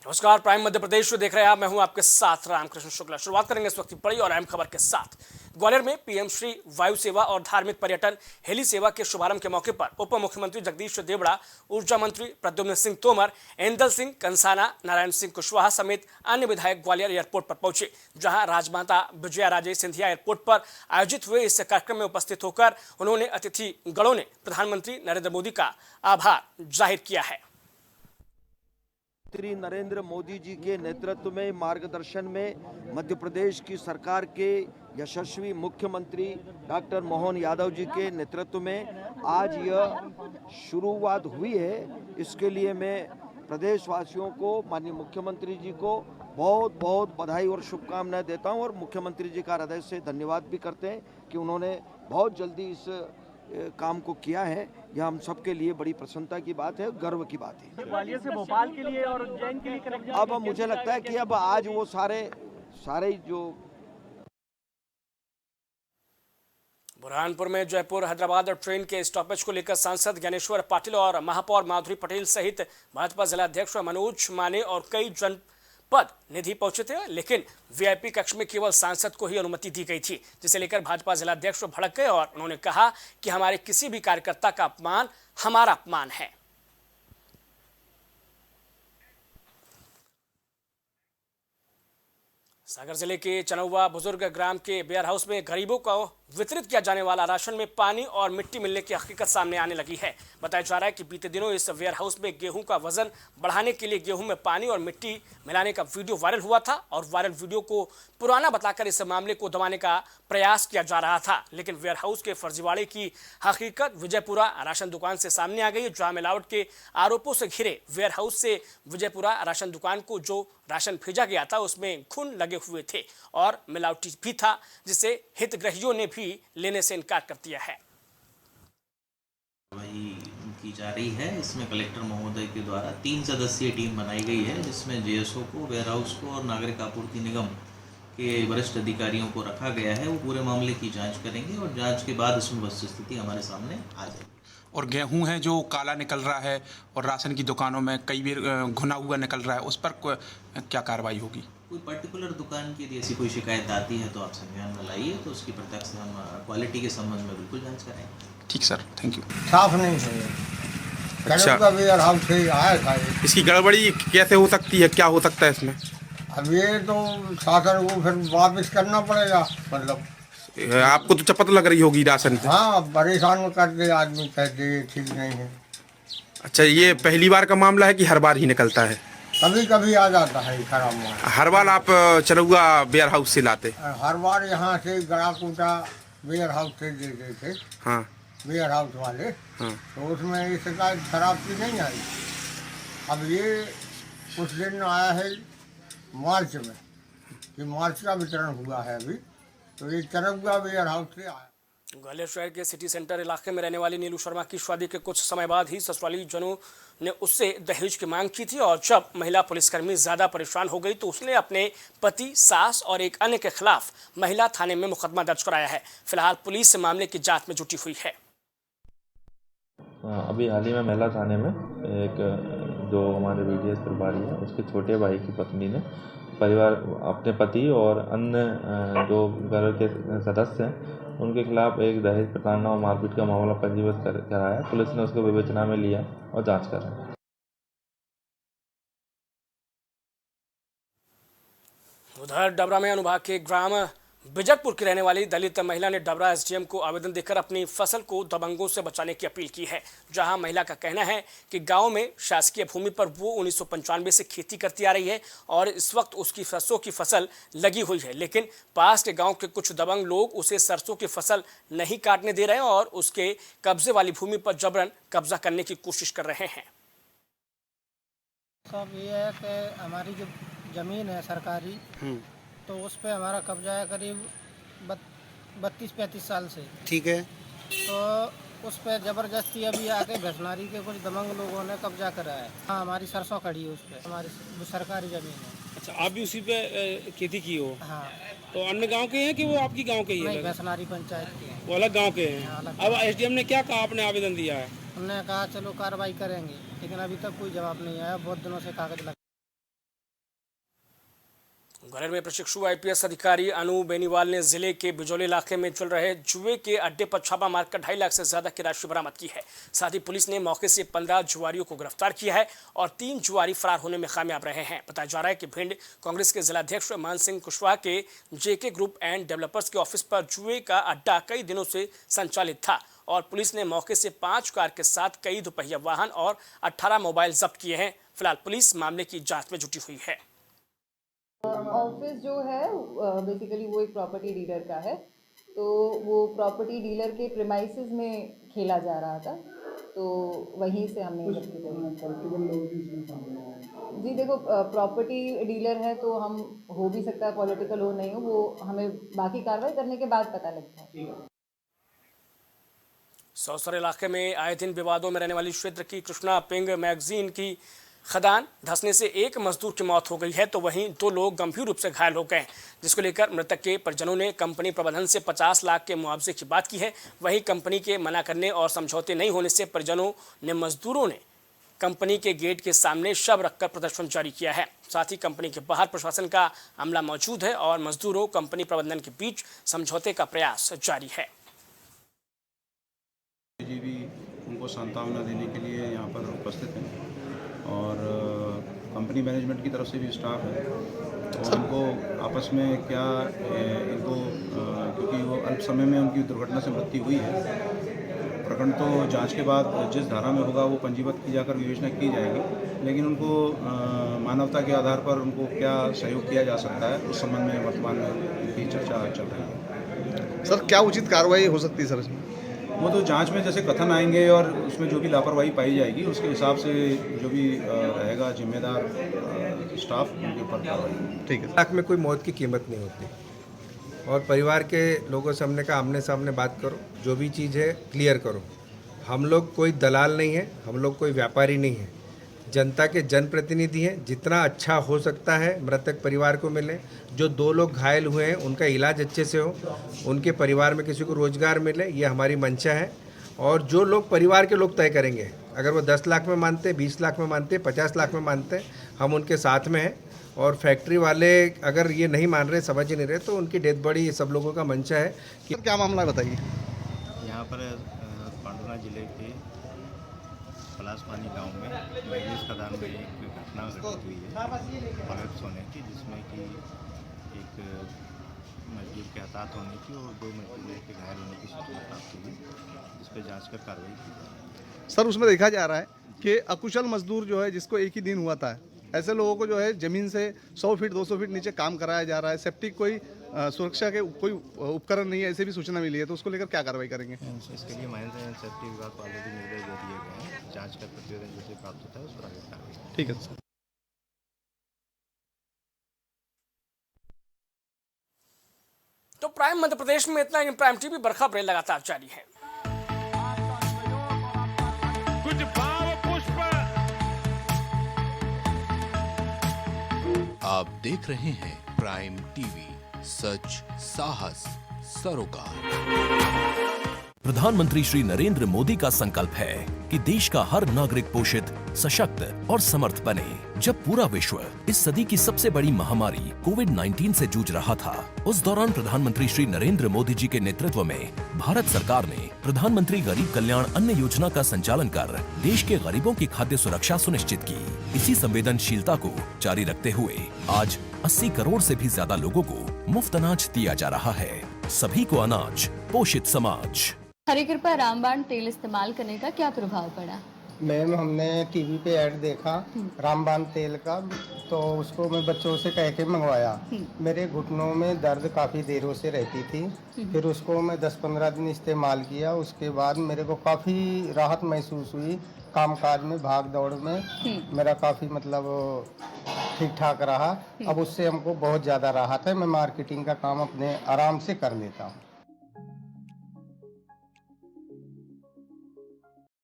नमस्कार, प्राइम मध्य प्रदेश देख रहे हैं आप। मैं हूं आपके साथ रामकृष्ण शुक्ला। शुरुआत करेंगे इस वक्त की बड़ी और अहम खबर के साथ। ग्वालियर में पीएम श्री वायु सेवा और धार्मिक पर्यटन हेली सेवा के शुभारंभ के मौके पर उप मुख्यमंत्री जगदीश देवड़ा, ऊर्जा मंत्री प्रद्युम्न सिंह तोमर, ऐंदल सिंह कंसाना, नारायण सिंह कुशवाहा समेत अन्य विधायक ग्वालियर एयरपोर्ट पर पहुंचे, जहां राजमाता विजया राजे सिंधिया एयरपोर्ट पर आयोजित हुए इस कार्यक्रम में उपस्थित होकर उन्होंने अतिथि गणों ने प्रधानमंत्री नरेंद्र मोदी का आभार जाहिर किया है। श्री नरेंद्र मोदी जी के नेतृत्व में, मार्गदर्शन में मध्य प्रदेश की सरकार के यशस्वी मुख्यमंत्री डॉक्टर मोहन यादव जी के नेतृत्व में आज यह शुरुआत हुई है। इसके लिए मैं प्रदेशवासियों को, माननीय मुख्यमंत्री जी को बहुत बहुत बधाई और शुभकामनाएं देता हूं और मुख्यमंत्री जी का हृदय से धन्यवाद भी करते हैं कि उन्होंने बहुत जल्दी इस काम को किया है। यह हम सबके लिए बड़ी प्रसन्नता की बात है, गर्व की बात है। ग्वालियर से भोपाल के लिए और उज्जैन के लिए कनेक्ट अब मुझे लगता है कि अब आज वो सारे जो बुरहानपुर में जयपुर हैदराबाद ट्रेन के स्टॉपेज को लेकर सांसद ज्ञानेश्वर पाटिल और महापौर माधुरी पटेल सहित भाजपा जिलाध्यक्ष मनोज माने और कई जनपद निधि पहुंचे थे, लेकिन वीआईपी कक्ष में केवल सांसद को ही अनुमति दी गई थी, जिसे लेकर भाजपा जिलाध्यक्ष भड़क गए और उन्होंने कहा कि हमारे किसी भी कार्यकर्ता का अपमान हमारा अपमान है। सागर जिले के चनौवा बुजुर्ग ग्राम के वेयर हाउस में गरीबों को वितरित किया जाने वाला राशन में पानी और मिट्टी मिलने की हकीकत सामने आने लगी है। बताया जा रहा है कि बीते दिनों इस वेयर हाउस में गेहूं का वजन बढ़ाने के लिए गेहूं में पानी और मिट्टी मिलाने का वीडियो वायरल हुआ था और वायरल वीडियो को पुराना बताकर इस मामले को दबाने का प्रयास किया जा रहा था, लेकिन वेयर हाउस के फर्जीवाड़े की हकीकत विजयपुरा राशन दुकान से सामने आ गई, जहां मिलावट के आरोपों से घिरे वेयर हाउस से विजयपुरा राशन दुकान को जो राशन भेजा गया था उसमें खून लगे हुए थे और मिलावटी भी था, जिसे हितग्राहियों ने भी लेने से इनकार कर दिया है। वही की जा रही है। इसमें कलेक्टर महोदय के द्वारा 3 सदस्यीय टीम बनाई गई है, जिसमें जेएसओ को, वेयर हाउस को और नागरिक आपूर्ति निगम के वरिष्ठ अधिकारियों को रखा गया है। वो पूरे मामले की जांच करेंगे और जांच के बाद इसमें वस्तुस्थिति हमारे सामने आ जाएगी। और गेहूं है जो काला निकल रहा है और राशन की दुकानों में कई बार घुना हुआ निकल रहा है, उस पर क्या कार्रवाई होगी? कोई पर्टिकुलर दुकान की यदि ऐसी कोई शिकायत आती है तो आप संज्ञान में लाइए, तो उसकी प्रत्यक्ष हम क्वालिटी के संबंध में बिल्कुल जांच करेंगे। ठीक सर, थैंक यू। साफ नहीं है। अच्छा, वेयर हाउस से आया था। इसकी गड़बड़ी कैसे हो सकती है, क्या हो सकता है इसमें? अब ये तो शासन को फिर वापस करना पड़ेगा, मतलब आपको तो चपत लग रही होगी राशन से। हाँ, परेशान कर दे आदमी, कहते ठीक नहीं है। अच्छा, ये पहली बार का मामला है कि हर बार ही निकलता है? कभी कभी आ जाता है खराब माल। हर बार आप चरौआ वेयर हाउस से लाते? हर बार यहाँ से गड़ाकूटा वेयर हाउस से देते थे। हाँ, वेयर हाउस वाले। हाँ। तो उसमें ये शिकायत खराब की नहीं आई। अब ये कुछ दिन आया है मार्च में, कि मार्च का वितरण हुआ है अभी, तो ये चरौआ वेयर हाउस से आया। ग्वालियर शहर के सिटी सेंटर इलाके में रहने वाली नीलू शर्मा की शादी के कुछ समय बाद ही ससुराली जनों ने उससे दहेज की मांग की थी और जब महिला पुलिसकर्मी ज्यादा परेशान हो गई तो उसने अपने पति, सास और एक अन्य के खिलाफ महिला थाने में मुकदमा दर्ज कराया है। फिलहाल पुलिस मामले की जांच में जुटी हुई है। अभी हाल ही में महिला थाने में एक जो हमारे बीडीएस प्रभारी है, उसके छोटे भाई की पत्नी ने परिवार, अपने पति और अन्य जो घर के सदस्य हैं उनके खिलाफ एक दहेज प्रताड़ना और मारपीट का मामला पंजीबद्ध कराया। पुलिस ने उसको विवेचना में लिया और जांच कर रही है। उधर डबरा में अनुभाग के ग्राम बिजकपुर की रहने वाली दलित महिला ने डबरा एसडीएम को आवेदन देकर अपनी फसल को दबंगों से बचाने की अपील की है, जहां महिला का कहना है कि गांव में शासकीय भूमि पर वो 1995 से खेती करती आ रही है और इस वक्त उसकी सरसों की फसल लगी हुई है, लेकिन पास के गांव के कुछ दबंग लोग उसे सरसों की फसल नहीं काटने दे रहे हैं और उसके कब्जे वाली भूमि पर जबरन कब्जा करने की कोशिश कर रहे हैं। सब ये है कि हमारी जो जमीन है सरकारी, तो उस पे हमारा कब्जा है करीब 32-35 साल से। ठीक है। तो उस पे जबरदस्ती अभी आके भैंसनारी के कुछ दबंग लोगों ने कब्जा करा है। हाँ, हमारी सरसों खड़ी है उस पे, हमारी सरकारी जमीन है। अच्छा, आप भी उसी पे खेती की हो? हाँ। तो अन्य गांव के हैं कि वो आपकी गांव के ही नहीं, है? भैंसनारी पंचायत के हैं। वो अलग गांव के हैं। हाँ, अलग। अब एसडीएम ने क्या कहा, आपने आवेदन दिया है? उन्होंने कहा चलो कार्रवाई करेंगे, लेकिन अभी तक कोई जवाब नहीं आया। बहुत दिनों से कागज लगा ग्वालियर में प्रशिक्षु आईपीएस अधिकारी अनु बेनीवाल ने जिले के बिजौली इलाके में चल रहे जुए के अड्डे पर छापा मारकर 2.5 लाख से ज्यादा की राशि बरामद की है। साथ ही पुलिस ने मौके से 15 जुआरियों को गिरफ्तार किया है और 3 जुआरी फरार होने में कामयाब रहे हैं। बताया जा रहा है कि भिंड कांग्रेस के जिलाध्यक्ष मान सिंह कुशवाहा के जेके ग्रुप एंड डेवलपर्स के ऑफिस पर जुए का अड्डा कई दिनों से संचालित था और पुलिस ने मौके से 5 कार के साथ कई दोपहिया वाहन और 18 मोबाइल जब्त किए हैं। फिलहाल पुलिस मामले की जांच में जुटी हुई है। ऑफिस जो है बेसिकली वो एक प्रॉपर्टी डीलर का है, तो वो प्रॉपर्टी डीलर के प्रेमाइसेस में खेला जा रहा था, तो वहीं से हमने जब्ती करी। जी देखो, प्रॉपर्टी डीलर है तो हम हो भी सकता है पॉलिटिकल हो नहीं हो, वो हमें बाकी कार्रवाई करने के बाद पता लगता है। सौसर इलाके में आए दिन विवादों में रहने वाली क्षेत्र की कृष्णा पिंग मैगजीन की खदान धंसने से एक मजदूर की मौत हो गई है, तो वहीं 2 लोग गंभीर रूप से घायल हो गए, जिसको लेकर मृतक के परिजनों ने कंपनी प्रबंधन से 50 लाख के मुआवजे की बात की है। वहीं कंपनी के मना करने और समझौते नहीं होने से परिजनों ने मजदूरों ने कंपनी के गेट के सामने शव रखकर प्रदर्शन जारी किया है। साथ ही कंपनी के बाहर प्रशासन का अमला मौजूद है और मजदूरों कंपनी प्रबंधन के बीच समझौते का प्रयास जारी है। जी भी उनको सांत्वना देने के लिए यहाँ पर उपस्थित हैं और कंपनी मैनेजमेंट की तरफ से भी स्टाफ है और उनको आपस में क्या इनको क्योंकि वो अल्प समय में उनकी दुर्घटना से मृत्यु हुई है, प्रकरण तो जांच के बाद जिस धारा में होगा वो पंजीबद्ध की जाकर विवेचना की जाएगी, लेकिन उनको मानवता के आधार पर उनको क्या सहयोग किया जा सकता है उस संबंध में वर्तमान में उनकी चर्चा चल रही है। सर क्या उचित कार्रवाई हो सकती है सर इसमें? वो तो जांच में जैसे कथन आएंगे और उसमें जो भी लापरवाही पाई जाएगी उसके हिसाब से जो भी रहेगा जिम्मेदार स्टाफ उनके ऊपर कार्रवाई। ठीक है। लाख में कोई मौत की कीमत नहीं होती और परिवार के लोगों से हमने कहा आमने सामने बात करो, जो भी चीज़ है क्लियर करो। हम लोग कोई दलाल नहीं है, हम लोग कोई व्यापारी नहीं है, जनता के जनप्रतिनिधि हैं। जितना अच्छा हो सकता है मृतक परिवार को मिले, जो 2 लोग घायल हुए हैं उनका इलाज अच्छे से हो, उनके परिवार में किसी को रोजगार मिले, ये हमारी मंशा है। और जो लोग परिवार के लोग तय करेंगे, अगर वो 10 लाख में मानते, 20 लाख में मानते, 50 लाख में मानते, हम उनके साथ में हैं। और फैक्ट्री वाले अगर ये नहीं मान रहे, समझ ही नहीं रहे, तो उनकी डेथ बॉडी ये सब लोगों का मंशा है। कि क्या मामला बताइए। यहाँ पर पांडुना जिले के पलासपानी गांव में मैगनीज खदान में एक घटना घटित हुई है कोलैप्स होने की, जिसमें कि एक मजदूर के हताहत होने की और 2 मजदूरों के घायल होने की सूचना प्राप्त हुई, जिस पर जांच कर कार्रवाई की जा रही है। सर उसमें देखा जा रहा है कि अकुशल मजदूर जो है जिसको एक ही दिन हुआ था, ऐसे लोगों को जो है ज़मीन से 100 फीट 200 फीट नीचे काम कराया जा रहा है। सेफ्टी कोई सुरक्षा के कोई उपकरण नहीं है, ऐसे भी सूचना मिली है, तो उसको लेकर क्या कार्रवाई करेंगे? इसके लिए माइंस एंड सेफ्टी विभाग को ऑलरेडी निर्देश दे दिए गए हैं। जांच कर प्रतिवेदन जैसे प्राप्त होता है उस पर आगे कार्रवाई। ठीक है सर। तो प्राइम मध्य प्रदेश में इतना ही। प्राइम टीवी बरखा ब्रेल लगातार जारी है। कुछ भाव पुष्प आप देख रहे हैं प्राइम टीवी, सच साहस सरोकार। प्रधानमंत्री श्री नरेंद्र मोदी का संकल्प है कि देश का हर नागरिक पोषित, सशक्त और समर्थ बने। जब पूरा विश्व इस सदी की सबसे बड़ी महामारी कोविड-19 से जूझ रहा था, उस दौरान प्रधानमंत्री श्री नरेंद्र मोदी जी के नेतृत्व में भारत सरकार ने प्रधानमंत्री गरीब कल्याण अन्न योजना का संचालन कर देश के गरीबों की खाद्य सुरक्षा सुनिश्चित की। इसी संवेदनशीलता को जारी रखते हुए आज 80 करोड़ से भी ज्यादा लोगों को मुफ्त अनाज दिया जा रहा है। सभी को अनाज, पोषित समाज। हरी कृपा रामबाण तेल इस्तेमाल करने का क्या प्रभाव पड़ा? मैम हमने टीवी पे ऐड देखा रामबाण तेल का, तो उसको मैं बच्चों से कह के मंगवाया। मेरे घुटनों में दर्द काफ़ी देरों से रहती थी, फिर उसको मैं 10-15 दिन इस्तेमाल किया। उसके बाद मेरे को काफ़ी राहत महसूस हुई। कामकाज में, भाग दौड़ में मेरा काफ़ी मतलब ठीक ठाक रहा। अब उससे हमको बहुत ज़्यादा राहत है। मैं मार्केटिंग का काम अपने आराम से कर लेता हूँ।